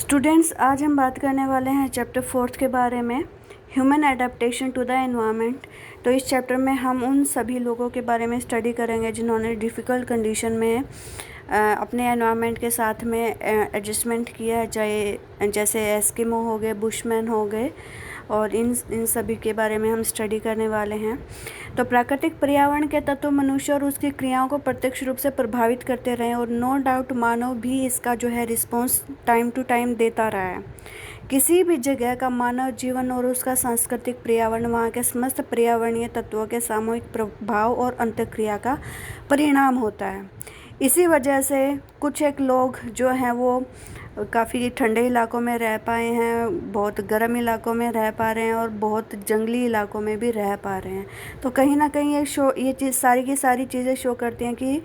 Students, आज हम बात करने वाले हैं चैप्टर 4 के बारे में, human adaptation to the environment. तो इस चैप्टर में हम उन सभी लोगों के बारे में स्टडी करेंगे जिन्होंने डिफ़िकल्ट कंडीशन में अपने एनवायरनमेंट के साथ में एडजस्टमेंट किया है, चाहे जैसे एस्किमो हो गए, बुशमैन हो गए, और इन सभी के बारे में हम स्टडी करने वाले हैं। तो प्राकृतिक पर्यावरण के तत्व मनुष्य और उसकी क्रियाओं को प्रत्यक्ष रूप से प्रभावित करते रहे, और नो डाउट मानव भी इसका जो है रिस्पॉन्स टाइम टू टाइम देता रहा है। किसी भी जगह का मानव जीवन और उसका सांस्कृतिक पर्यावरण वहाँ के समस्त पर्यावरणीय तत्वों के सामूहिक प्रभाव और अंतःक्रिया का परिणाम होता है। इसी वजह से कुछ एक लोग जो हैं वो काफ़ी ठंडे इलाकों में रह पाए हैं, बहुत गर्म इलाकों में रह पा रहे हैं, और बहुत जंगली इलाकों में भी रह पा रहे हैं। तो कहीं ना कहीं ये चीज़ सारी की सारी चीज़ें शो करती हैं कि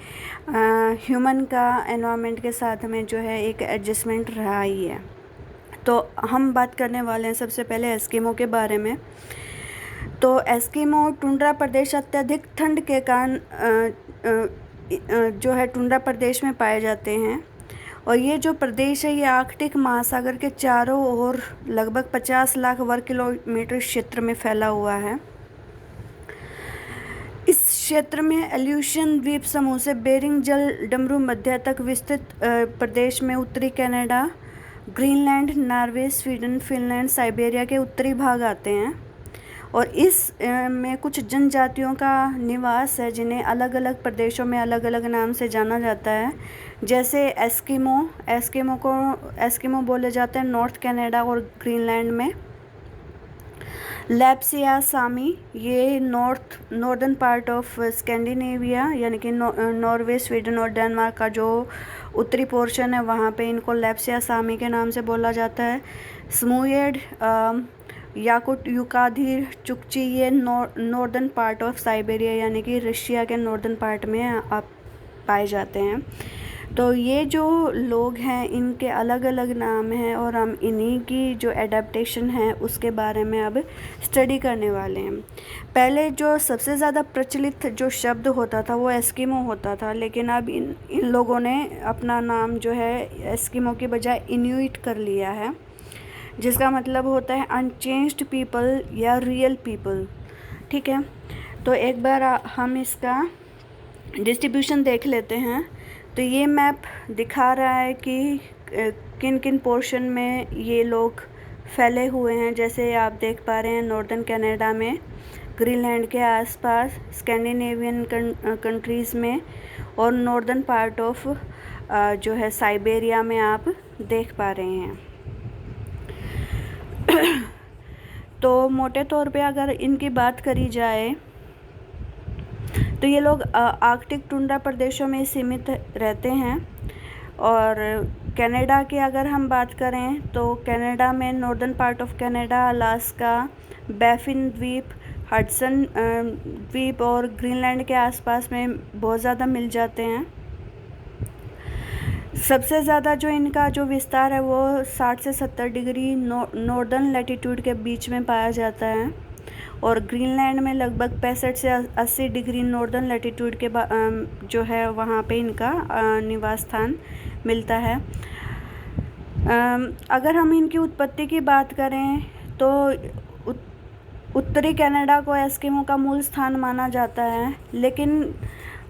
ह्यूमन का एनवायरनमेंट के साथ में जो है एक एडजस्टमेंट रहा ही है। तो हम बात करने वाले हैं सबसे पहले एस्किमो के बारे में। तो एस्किमो टुंड्रा प्रदेश अत्यधिक ठंड के कारण जो है टुंड्रा प्रदेश में पाए जाते हैं, और ये जो प्रदेश है ये आर्कटिक महासागर के चारों ओर लगभग 50 लाख वर्ग किलोमीटर क्षेत्र में फैला हुआ है। इस क्षेत्र में एल्यूशियन द्वीप समूह से बेरिंग जल डमरू मध्य तक विस्तृत प्रदेश में उत्तरी Canada, Greenland, Norway, Sweden, Finland, Siberia के उत्तरी भाग आते हैं। और इस में कुछ जनजातियों का निवास है जिन्हें अलग अलग प्रदेशों में अलग अलग नाम से जाना जाता है, जैसे एस्किमो बोले जाते हैं नॉर्थ कनाडा और ग्रीनलैंड में। लैप्सिया सामी, ये नॉर्दर्न पार्ट ऑफ स्कैंडिनेविया यानी कि नॉर्वे, स्वीडन और डेनमार्क का जो उत्तरी पोर्शन है वहाँ पे इनको लैप्सिया सामी के नाम से बोला जाता है। स्मूएड, याकुट, युकाधीर, चुकची, ये नॉर्दर्न पार्ट ऑफ साइबेरिया यानी कि रशिया के नॉर्दर्न पार्ट में आप पाए जाते हैं। तो ये जो लोग हैं इनके अलग अलग नाम हैं, और हम इन्हीं की जो एडेप्टेशन है उसके बारे में अब स्टडी करने वाले हैं। पहले जो सबसे ज़्यादा प्रचलित जो शब्द होता था वो एस्किमो होता था, लेकिन अब इन लोगों ने अपना नाम जो है एस्किमो की बजाय इन्यूइट कर लिया है, जिसका मतलब होता है अनचेंज्ड पीपल या रियल पीपल। ठीक है, तो एक बार हम इसका डिस्ट्रीब्यूशन देख लेते हैं। तो ये मैप दिखा रहा है कि किन किन पोर्शन में ये लोग फैले हुए हैं। जैसे आप देख पा रहे हैं नॉर्दर्न कनाडा में, ग्रीनलैंड के आसपास, स्कैंडिनेवियन कंट्रीज़ में, और नॉर्दर्न पार्ट ऑफ जो है साइबेरिया में आप देख पा रहे हैं। तो मोटे तौर पे अगर इनकी बात करी जाए तो ये लोग आर्कटिक टुंड्रा प्रदेशों में सीमित रहते हैं। और कनाडा की अगर हम बात करें तो कनाडा में northern part of Canada, Alaska, Baffin द्वीप, हडसन द्वीप और ग्रीनलैंड के आसपास में बहुत ज़्यादा मिल जाते हैं। सबसे ज़्यादा जो इनका जो विस्तार है वो 60 से 70 डिग्री नॉर्दर्न लैटिट्यूड के बीच में पाया जाता है, और ग्रीनलैंड में लगभग 65 से 80 डिग्री नॉर्दर्न लैटिट्यूड के जो है वहाँ पे इनका निवास स्थान मिलता है। अगर हम इनकी उत्पत्ति की बात करें तो उत्तरी कनाडा को एस्किमो का मूल स्थान माना जाता है, लेकिन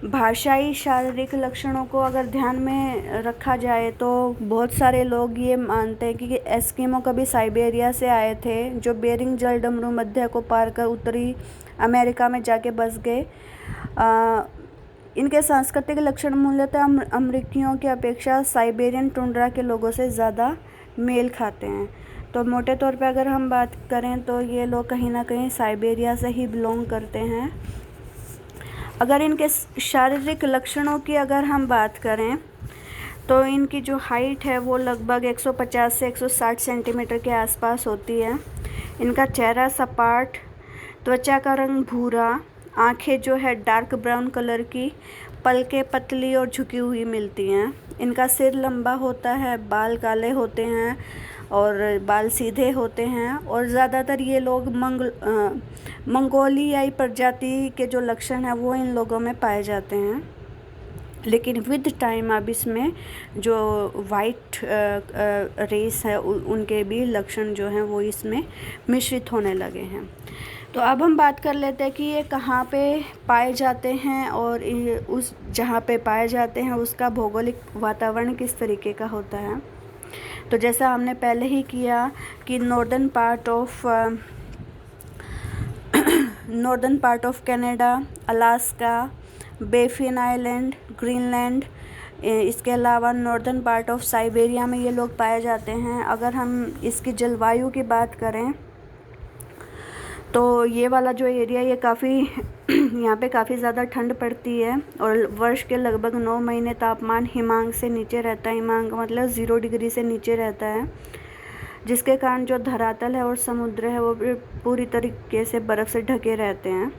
भाषाई शारीरिक लक्षणों को अगर ध्यान में रखा जाए तो बहुत सारे लोग ये मानते हैं कि एस्किमो कभी साइबेरिया से आए थे, जो बेरिंग जल डमरू मध्य को पार कर उत्तरी अमेरिका में जाके बस गए। इनके सांस्कृतिक लक्षण मूलतः अमेरिकियों की अपेक्षा साइबेरियन टुंड्रा के लोगों से ज़्यादा मेल खाते हैं। तो मोटे तौर पे अगर हम बात करें तो ये लोग कहीं ना कहीं साइबेरिया से ही बिलोंग करते हैं। अगर इनके शारीरिक लक्षणों की अगर हम बात करें तो इनकी जो हाइट है वो लगभग 150 से 160 सेंटीमीटर के आसपास होती है। इनका चेहरा सपाट, त्वचा का रंग भूरा, आंखें जो है डार्क ब्राउन कलर की, पलकें पतली और झुकी हुई मिलती हैं। इनका सिर लंबा होता है, बाल काले होते हैं और बाल सीधे होते हैं, और ज़्यादातर ये लोग मंगोलियाई प्रजाति के जो लक्षण हैं वो इन लोगों में पाए जाते हैं। लेकिन विद टाइम अब इसमें जो वाइट रेस है उनके भी लक्षण जो हैं वो इसमें मिश्रित होने लगे हैं। तो अब हम बात कर लेते हैं कि ये कहाँ पे पाए जाते हैं और उस जहाँ पे पाए जाते हैं उसका भौगोलिक वातावरण किस तरीके का होता है। तो जैसा हमने पहले ही किया कि northern part of Canada, Alaska, Baffin island, Greenland, इसके अलावा नॉर्दर्न पार्ट ऑफ साइबेरिया में ये लोग पाए जाते हैं। अगर हम इसकी जलवायु की बात करें तो ये वाला जो एरिया ये काफ़ी यहाँ पे काफ़ी ज़्यादा ठंड पड़ती है और वर्ष के लगभग 9 महीने तापमान हिमांक से नीचे रहता है। हिमांक मतलब 0 डिग्री से नीचे रहता है, जिसके कारण जो धरातल है और समुद्र है वो पूरी तरीके से बर्फ़ से ढके रहते हैं।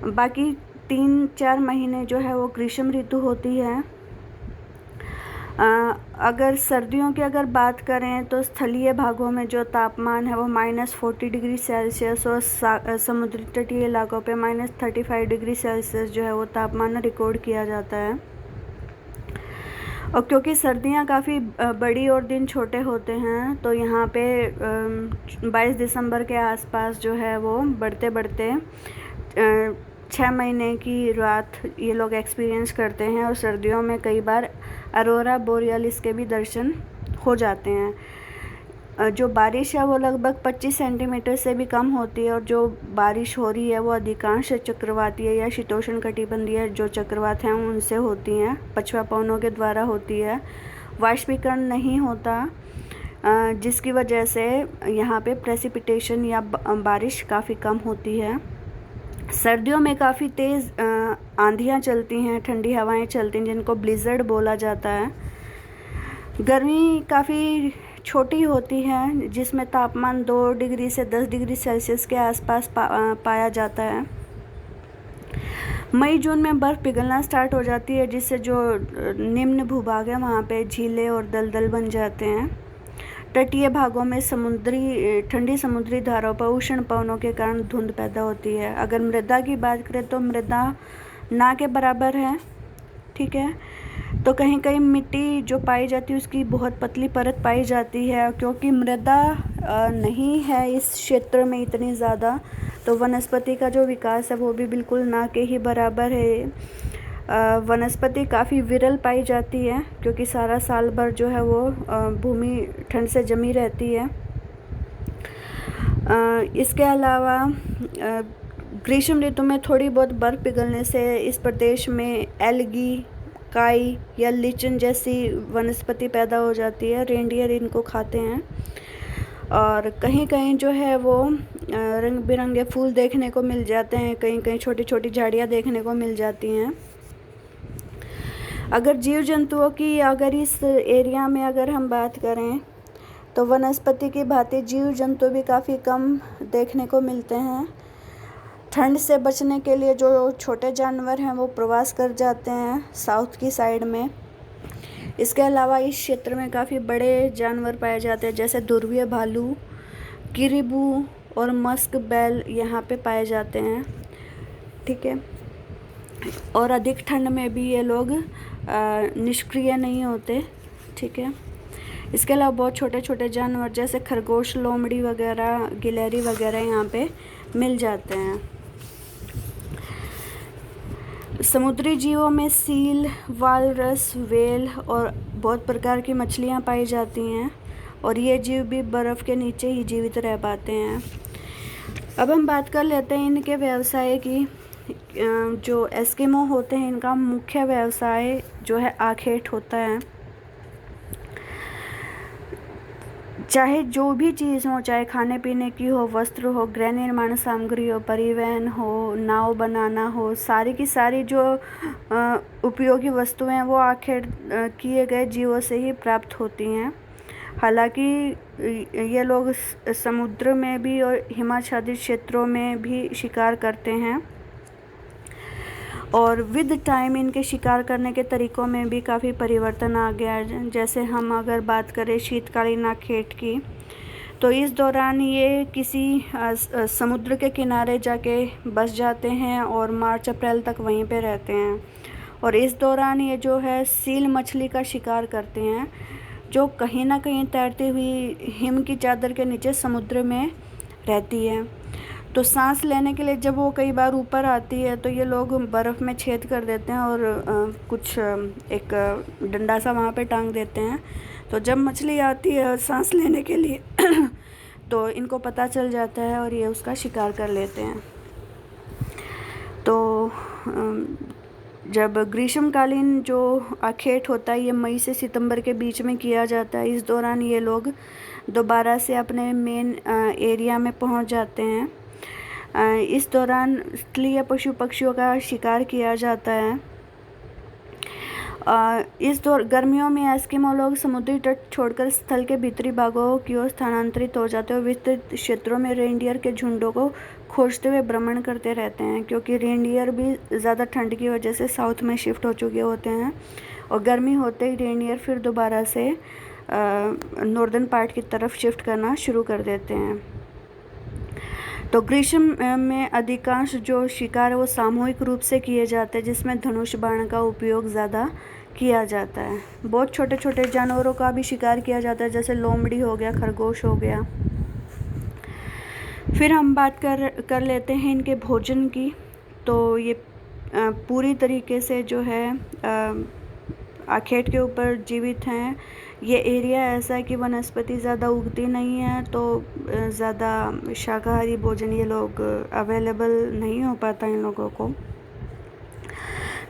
बाकी 3-4 महीने जो है वो ग्रीष्म ऋतु होती है। अगर सर्दियों की अगर बात करें तो स्थलीय भागों में जो तापमान है वो -40 डिग्री सेल्सियस और समुद्री तटीय इलाकों पे -35 डिग्री सेल्सियस जो है वो तापमान रिकॉर्ड किया जाता है। और क्योंकि सर्दियां काफ़ी बड़ी और दिन छोटे होते हैं तो यहाँ पे 22 दिसंबर के आसपास जो है वो बढ़ते बढ़ते 6 महीने की रात ये लोग एक्सपीरियंस करते हैं और सर्दियों में कई बार अरोरा बोरियलिस के भी दर्शन हो जाते हैं। जो बारिश है वो लगभग 25 सेंटीमीटर से भी कम होती है और जो बारिश हो रही है वो अधिकांश चक्रवातीय या शीतोष्ण कटिबंधीय जो चक्रवात हैं उनसे होती हैं, पछुआ पवनों के द्वारा होती है। वाष्पीकरण नहीं होता, जिसकी वजह से यहाँ पे प्रेसिपिटेशन या बारिश काफ़ी कम होती है। सर्दियों में काफ़ी तेज़ आंधियाँ चलती हैं, ठंडी हवाएं चलती हैं जिनको ब्लिज़र्ड बोला जाता है। गर्मी काफ़ी छोटी होती है जिसमें तापमान 2 डिग्री से 10 डिग्री सेल्सियस के आसपास पाया जाता है। मई जून में बर्फ़ पिघलना स्टार्ट हो जाती है जिससे जो निम्न भूभाग है वहाँ पे झीलें और दलदल बन जाते हैं। तटीय भागों में ठंडी समुद्री धाराओं पर उष्ण पवनों के कारण धुंध पैदा होती है। अगर मृदा की बात करें तो मृदा ना के बराबर है, ठीक है। तो कहीं कहीं मिट्टी जो पाई जाती है उसकी बहुत पतली परत पाई जाती है। क्योंकि मृदा नहीं है इस क्षेत्र में इतनी ज़्यादा, तो वनस्पति का जो विकास है वो भी बिल्कुल ना के ही बराबर है। वनस्पति काफ़ी विरल पाई जाती है क्योंकि सारा साल भर जो है वो भूमि ठंड से जमी रहती है। इसके अलावा ग्रीष्म ऋतु में थोड़ी बहुत बर्फ़ पिघलने से इस प्रदेश में एल्गी, काई या लिचन जैसी वनस्पति पैदा हो जाती है। रेंडियर इनको खाते हैं और कहीं कहीं जो है वो रंग बिरंगे फूल देखने को मिल जाते हैं, कहीं कहीं छोटी छोटी झाड़ियाँ देखने को मिल जाती हैं। अगर जीव जंतुओं की अगर इस एरिया में अगर हम बात करें तो वनस्पति की भांति जीव जंतु भी काफ़ी कम देखने को मिलते हैं। ठंड से बचने के लिए जो छोटे जानवर हैं वो प्रवास कर जाते हैं साउथ की साइड में। इसके अलावा इस क्षेत्र में काफ़ी बड़े जानवर पाए जाते हैं जैसे ध्रुवीय भालू, किरिबू और मस्क बैल यहाँ पे पाए जाते हैं, ठीक है। और अधिक ठंड में भी ये लोग निष्क्रिय नहीं होते, ठीक है। इसके अलावा बहुत छोटे छोटे जानवर जैसे खरगोश, लोमड़ी वगैरह, गिलहरी वगैरह यहाँ पे मिल जाते हैं। समुद्री जीवों में सील, वालरस, व्हेल और बहुत प्रकार की मछलियाँ पाई जाती हैं और ये जीव भी बर्फ़ के नीचे ही जीवित रह पाते हैं। अब हम बात कर लेते हैं इनके व्यवसाय की। जो एस्किमो होते हैं इनका मुख्य व्यवसाय जो है आखेट होता है। चाहे जो भी चीज़ हो, चाहे खाने पीने की हो, वस्त्र हो, गृह निर्माण सामग्री हो, परिवहन हो, नाव बनाना हो, सारी की सारी जो उपयोगी वस्तुएं हैं वो आखेट किए गए जीवों से ही प्राप्त होती हैं। हालांकि ये लोग समुद्र में भी और हिमाच्छादित क्षेत्रों में भी शिकार करते हैं और विद टाइम इनके शिकार करने के तरीक़ों में भी काफ़ी परिवर्तन आ गया है। जैसे हम अगर बात करें शीतकालीन आखेट की तो इस दौरान ये किसी समुद्र के किनारे जाके बस जाते हैं और मार्च अप्रैल तक वहीं पे रहते हैं और इस दौरान ये जो है सील मछली का शिकार करते हैं, जो कहीं ना कहीं तैरती हुई हिम की चादर के नीचे समुद्र में रहती है। तो सांस लेने के लिए जब वो कई बार ऊपर आती है तो ये लोग बर्फ़ में छेद कर देते हैं और एक डंडा सा वहाँ पे टांग देते हैं। तो जब मछली आती है सांस लेने के लिए तो इनको पता चल जाता है और ये उसका शिकार कर लेते हैं। तो जब ग्रीष्मकालीन जो आखेट होता है ये मई से सितंबर के बीच में किया जाता है। इस दौरान ये लोग दोबारा से अपने मेन एरिया में पहुंच जाते हैं। इस दौरान स्थलीय पशु पक्षियों का शिकार किया जाता है। गर्मियों में एस्किमो लोग समुद्री तट छोड़कर स्थल के भीतरी भागों की ओर स्थानांतरित हो जाते हैं और विस्तृत क्षेत्रों में रेनडियर के झुंडों को खोजते हुए भ्रमण करते रहते हैं, क्योंकि रेनडियर भी ज़्यादा ठंड की वजह से साउथ में शिफ्ट हो चुके होते हैं और गर्मी होते ही रेनडियर फिर दोबारा से नॉर्दर्न पार्ट की तरफ शिफ्ट करना शुरू कर देते हैं। तो ग्रीष्म में अधिकांश जो शिकार है वो सामूहिक रूप से किए जाते हैं, जिसमें धनुष बाण का उपयोग ज़्यादा किया जाता है। बहुत छोटे छोटे जानवरों का भी शिकार किया जाता है, जैसे लोमड़ी हो गया, खरगोश हो गया। फिर हम बात कर लेते हैं इनके भोजन की। तो ये पूरी तरीके से जो है आखेट के ऊपर जीवित हैं। ये एरिया ऐसा है कि वनस्पति ज़्यादा उगती नहीं है, तो ज़्यादा शाकाहारी भोजन ये लोग अवेलेबल नहीं हो पाता इन लोगों को।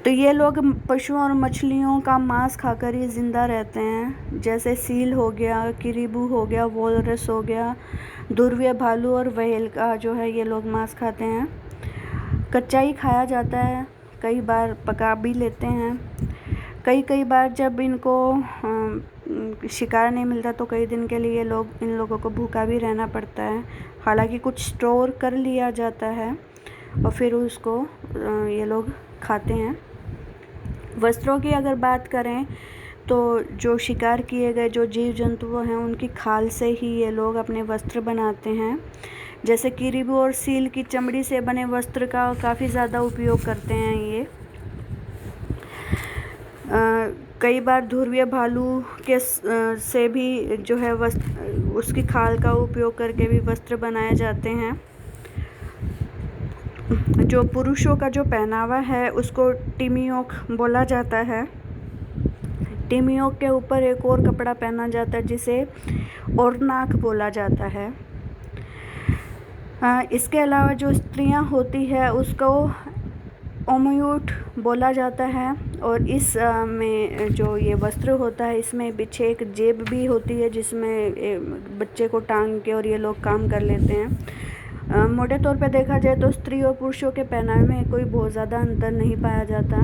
तो ये लोग पशुओं और मछलियों का मांस खाकर ही ज़िंदा रहते हैं, जैसे सील हो गया, किरीबू हो गया, वोलरस हो गया, ध्रुवीय भालू और व्हेल का जो है ये लोग मांस खाते हैं। कच्चा ही खाया जाता है, कई बार पका भी लेते हैं। कई बार जब इनको शिकार नहीं मिलता तो कई दिन के लिए इन लोगों को भूखा भी रहना पड़ता है। हालांकि कुछ स्टोर कर लिया जाता है और फिर उसको ये लोग खाते हैं। वस्त्रों की अगर बात करें तो जो शिकार किए गए जो जीव जंतु हैं उनकी खाल से ही ये लोग अपने वस्त्र बनाते हैं। जैसे किरीबू और सील की चमड़ी से बने वस्त्र का काफ़ी ज़्यादा उपयोग करते हैं ये। कई बार ध्रुवीय भालू के से भी जो है उसकी खाल का उपयोग करके भी वस्त्र बनाए जाते हैं। जो पुरुषों का जो पहनावा है उसको टिमियोक बोला जाता है। टिमियोक के ऊपर एक और कपड़ा पहना जाता है जिसे ओरनाक बोला जाता है। इसके अलावा जो स्त्रियां होती है उसको ओमयूट बोला जाता है और इस में जो ये वस्त्र होता है इसमें पीछे एक जेब भी होती है जिसमें बच्चे को टांग के और ये लोग काम कर लेते हैं। मोटे तौर पे देखा जाए तो स्त्री और पुरुषों के पहनावे में कोई बहुत ज़्यादा अंतर नहीं पाया जाता।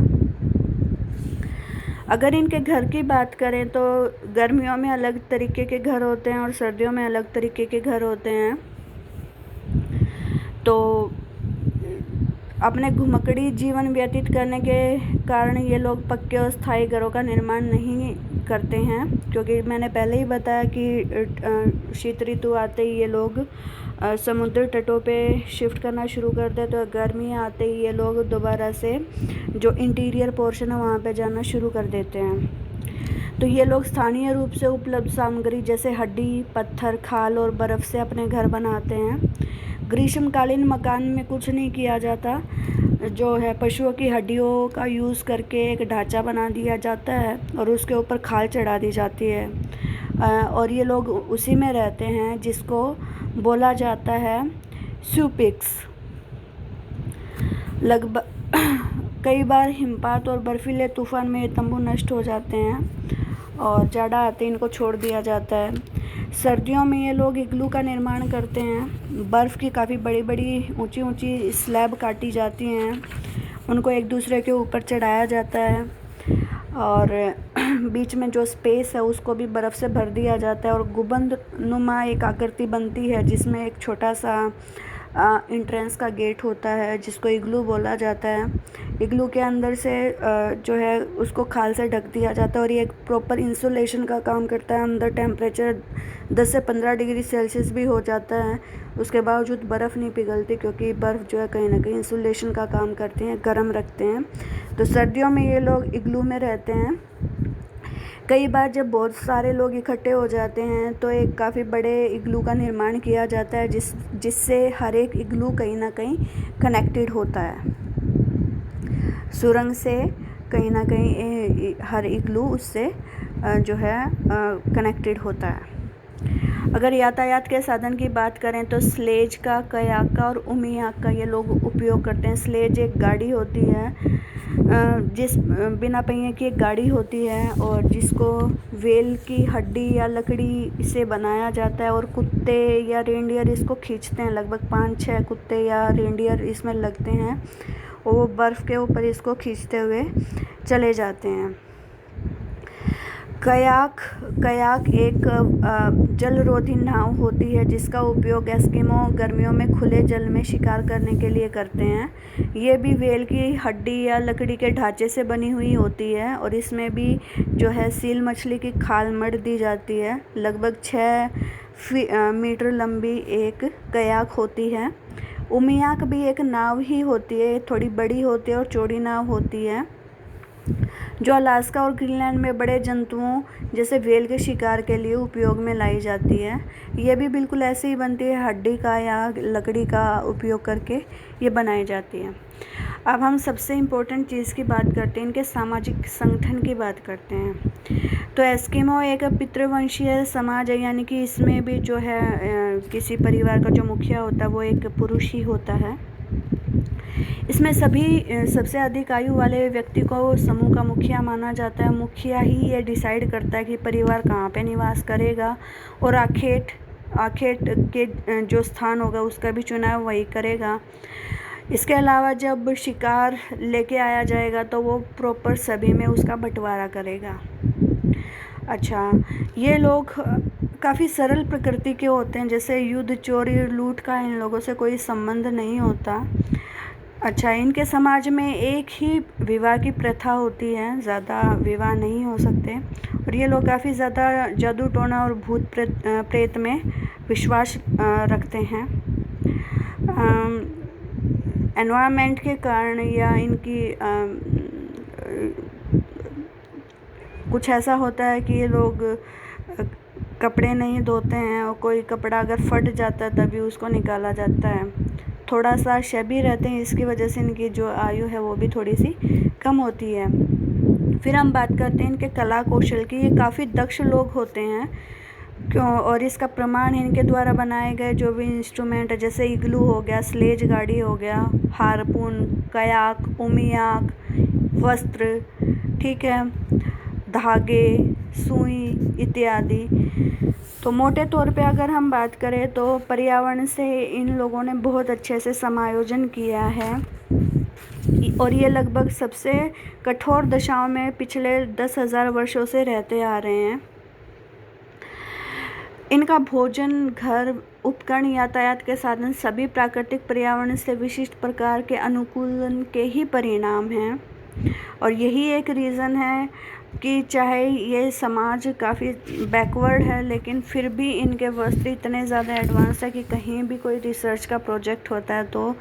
अगर इनके घर की बात करें तो गर्मियों में अलग तरीके के घर होते हैं और सर्दियों में अलग तरीके के घर होते हैं। तो अपने घुमक्कड़ी जीवन व्यतीत करने के कारण ये लोग पक्के और स्थायी घरों का निर्माण नहीं करते हैं, क्योंकि मैंने पहले ही बताया कि शीत ऋतु आते ही ये लोग समुद्र तटों पे शिफ्ट करना शुरू करते हैं। तो गर्मी आते ही ये लोग दोबारा से जो इंटीरियर पोर्शन है वहाँ पे जाना शुरू कर देते हैं। तो ये लोग स्थानीय रूप से उपलब्ध सामग्री जैसे हड्डी, पत्थर, खाल और बर्फ़ से अपने घर बनाते हैं। ग्रीष्मकालीन मकान में कुछ नहीं किया जाता, जो है पशुओं की हड्डियों का यूज़ करके एक ढांचा बना दिया जाता है और उसके ऊपर खाल चढ़ा दी जाती है और ये लोग उसी में रहते हैं जिसको बोला जाता है स्यूपिक्स। लगभग कई बार हिमपात और बर्फीले तूफान में ये तंबू नष्ट हो जाते हैं और जाड़ा आते इनको छोड़ दिया जाता है। सर्दियों में ये लोग इग्लू का निर्माण करते हैं। बर्फ़ की काफ़ी बड़ी बड़ी ऊंची ऊंची स्लैब काटी जाती हैं, उनको एक दूसरे के ऊपर चढ़ाया जाता है और बीच में जो स्पेस है उसको भी बर्फ़ से भर दिया जाता है और गुंबद नुमा एक आकृति बनती है जिसमें एक छोटा सा इंट्रेंस का गेट होता है जिसको इग्लू बोला जाता है। इग्लू के अंदर से जो है उसको खाल से ढक दिया जाता है और ये एक प्रॉपर इंसुलेशन का काम करता है। अंदर टेम्परेचर 10 से 15 डिग्री सेल्सियस भी हो जाता है, उसके बावजूद बर्फ़ नहीं पिघलती, क्योंकि बर्फ़ जो है कहीं ना कहीं इंसुलेशन का काम करते हैं, गर्म रखते हैं। तो सर्दियों में ये लोग इग्लू में रहते हैं। कई बार जब बहुत सारे लोग इकट्ठे हो जाते हैं तो एक काफ़ी बड़े इग्लू का निर्माण किया जाता है जिससे हर एक इग्लू कहीं ना कहीं कनेक्टेड होता है। सुरंग से कहीं ना कहीं हर इग्लू उससे जो है कनेक्टेड होता है। अगर यातायात के साधन की बात करें तो स्लेज का, कयाक का और उमियाक का ये लोग उपयोग करते हैं। स्लेज एक गाड़ी होती है जिस बिना पहिए की एक गाड़ी होती है और जिसको वेल की हड्डी या लकड़ी से बनाया जाता है और कुत्ते या रेंडियर इसको खींचते हैं। लगभग 5-6 कुत्ते या रेंडियर इसमें लगते हैं और वो बर्फ़ के ऊपर इसको खींचते हुए चले जाते हैं। कयाक एक जलरोधी नाव होती है जिसका उपयोग एस्किमो गर्मियों में खुले जल में शिकार करने के लिए करते हैं। ये भी वेल की हड्डी या लकड़ी के ढांचे से बनी हुई होती है और इसमें भी जो है सील मछली की खाल मढ़ दी जाती है। लगभग 6 मीटर लंबी एक कयाक होती है। उमियाक भी एक नाव ही होती है, थोड़ी बड़ी होती है और चौड़ी नाव होती है, जो अलास्का और ग्रीनलैंड में बड़े जंतुओं जैसे व्हेल के शिकार के लिए उपयोग में लाई जाती है। ये भी बिल्कुल ऐसे ही बनती है, हड्डी का या लकड़ी का उपयोग करके ये बनाई जाती है। अब हम सबसे इम्पोर्टेंट चीज़ की बात करते हैं, इनके सामाजिक संगठन की बात करते हैं। तो एस्किमो एक पितृवंशीय समाज है, यानी कि इसमें भी जो है किसी परिवार का जो मुखिया होता है वो एक पुरुष ही होता है। इसमें सबसे अधिक आयु वाले व्यक्ति को समूह का मुखिया माना जाता है। मुखिया ही ये डिसाइड करता है कि परिवार कहाँ पे निवास करेगा और आखेट के जो स्थान होगा उसका भी चुनाव वही करेगा। इसके अलावा जब शिकार लेके आया जाएगा तो वो प्रॉपर सभी में उसका बंटवारा करेगा। अच्छा, ये लोग काफ़ी सरल प्रकृति के होते हैं, जैसे युद्ध, चोरी, लूट का इन लोगों से कोई संबंध नहीं होता। अच्छा, इनके समाज में एक ही विवाह की प्रथा होती है, ज़्यादा विवाह नहीं हो सकते और ये लोग काफ़ी ज़्यादा जादू टोना और भूत प्रेत में विश्वास रखते हैं। एनवायरनमेंट के कारण या इनकी कुछ ऐसा होता है कि ये लोग कपड़े नहीं धोते हैं और कोई कपड़ा अगर फट जाता है तभी उसको निकाला जाता है। थोड़ा सा शबी रहते हैं, इसकी वजह से इनकी जो आयु है वो भी थोड़ी सी कम होती है। फिर हम बात करते हैं इनके कला कौशल की। ये काफ़ी दक्ष लोग होते हैं क्यों, और इसका प्रमाण इनके द्वारा बनाए गए जो भी इंस्ट्रूमेंट है, जैसे इग्लू हो गया, स्लेज गाड़ी हो गया, हारपून, कयाक, उमियाक, वस्त्र, ठीक है, धागे, सुई इत्यादि। तो मोटे तौर पे अगर हम बात करें तो पर्यावरण से इन लोगों ने बहुत अच्छे से समायोजन किया है और ये लगभग सबसे कठोर दशाओं में पिछले 10,000 वर्षों से रहते आ रहे हैं। इनका भोजन, घर, उपकरण, यातायात के साधन सभी प्राकृतिक पर्यावरण से विशिष्ट प्रकार के अनुकूलन के ही परिणाम हैं और यही एक रीज़न है कि चाहे ये समाज काफ़ी बैकवर्ड है लेकिन फिर भी इनके वस्त्र इतने ज़्यादा एडवांस है कि कहीं भी कोई रिसर्च का प्रोजेक्ट होता है तो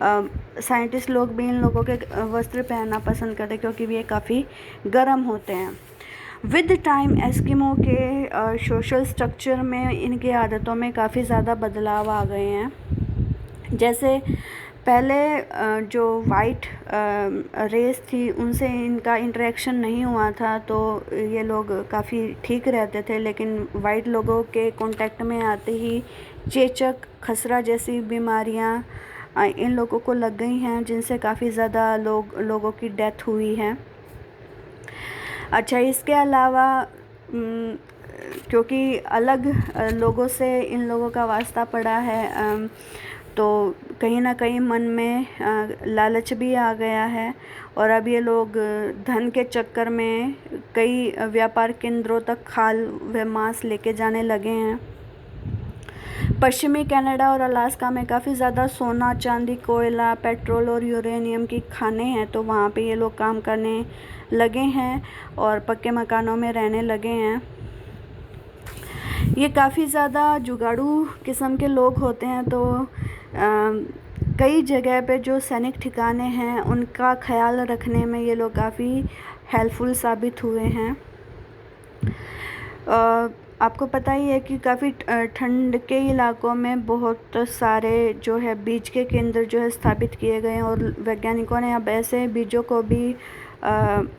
साइंटिस्ट लोग भी इन लोगों के वस्त्र पहनना पसंद करते हैं क्योंकि ये काफ़ी गर्म होते हैं। विद टाइम एस्किमो के सोशल स्ट्रक्चर में इनकी आदतों में काफ़ी ज़्यादा बदलाव आ गए हैं। जैसे पहले जो वाइट रेस थी उनसे इनका इंटरेक्शन नहीं हुआ था तो ये लोग काफ़ी ठीक रहते थे, लेकिन वाइट लोगों के कांटेक्ट में आते ही चेचक, खसरा जैसी बीमारियां इन लोगों को लग गई हैं, जिनसे काफ़ी ज़्यादा लोगों की डेथ हुई है। अच्छा, इसके अलावा क्योंकि अलग लोगों से इन लोगों का वास्ता पड़ा है तो कहीं ना कहीं मन में लालच भी आ गया है और अब ये लोग धन के चक्कर में कई व्यापार केंद्रों तक खाल व मांस लेके जाने लगे हैं। पश्चिमी कनाडा और अलास्का में काफ़ी ज़्यादा सोना, चांदी, कोयला, पेट्रोल और यूरेनियम की खानें हैं, तो वहाँ पे ये लोग काम करने लगे हैं और पक्के मकानों में रहने लगे हैं। ये काफ़ी ज़्यादा जुगाड़ू किस्म के लोग होते हैं, तो कई जगह पे जो सैनिक ठिकाने हैं उनका ख्याल रखने में ये लोग काफ़ी हेल्पफुल साबित हुए हैं। आपको पता ही है कि काफ़ी ठंड के इलाकों में बहुत सारे जो है बीज के केंद्र जो है स्थापित किए गए हैं और वैज्ञानिकों ने अब ऐसे बीजों को भी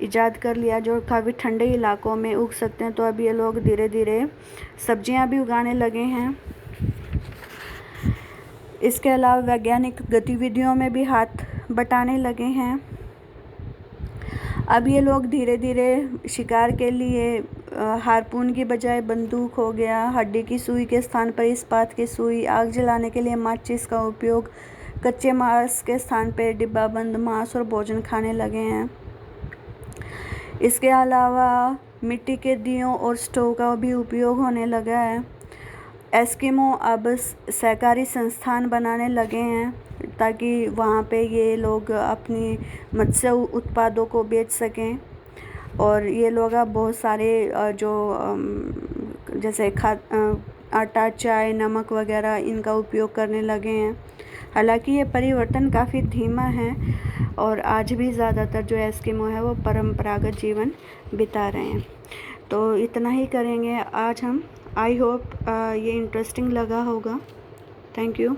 इजाद कर लिया जो काफ़ी ठंडे इलाकों में उग सकते हैं। तो अब ये लोग धीरे धीरे सब्जियां भी उगाने लगे हैं। इसके अलावा वैज्ञानिक गतिविधियों में भी हाथ बटाने लगे हैं। अब ये लोग धीरे धीरे शिकार के लिए हारपून की बजाय बंदूक हो गया, हड्डी की सुई के स्थान पर इस्पात की सुई, आग जलाने के लिए माचिस का उपयोग, कच्चे मांस के स्थान पर डिब्बाबंद मांस और भोजन खाने लगे हैं। इसके अलावा मिट्टी के दियों और स्टोव का भी उपयोग होने लगा है। एस्किमो अब सहकारी संस्थान बनाने लगे हैं ताकि वहाँ पे ये लोग अपनी मत्स्य उत्पादों को बेच सकें। और ये लोग अब बहुत सारे जो जैसे आटा, चाय, नमक वगैरह इनका उपयोग करने लगे हैं। हालांकि ये परिवर्तन काफ़ी धीमा है और आज भी ज़्यादातर जो एस्किमो है वो परंपरागत जीवन बिता रहे हैं। तो इतना ही करेंगे आज हम। आई होप ये इंटरेस्टिंग लगा होगा। Thank you.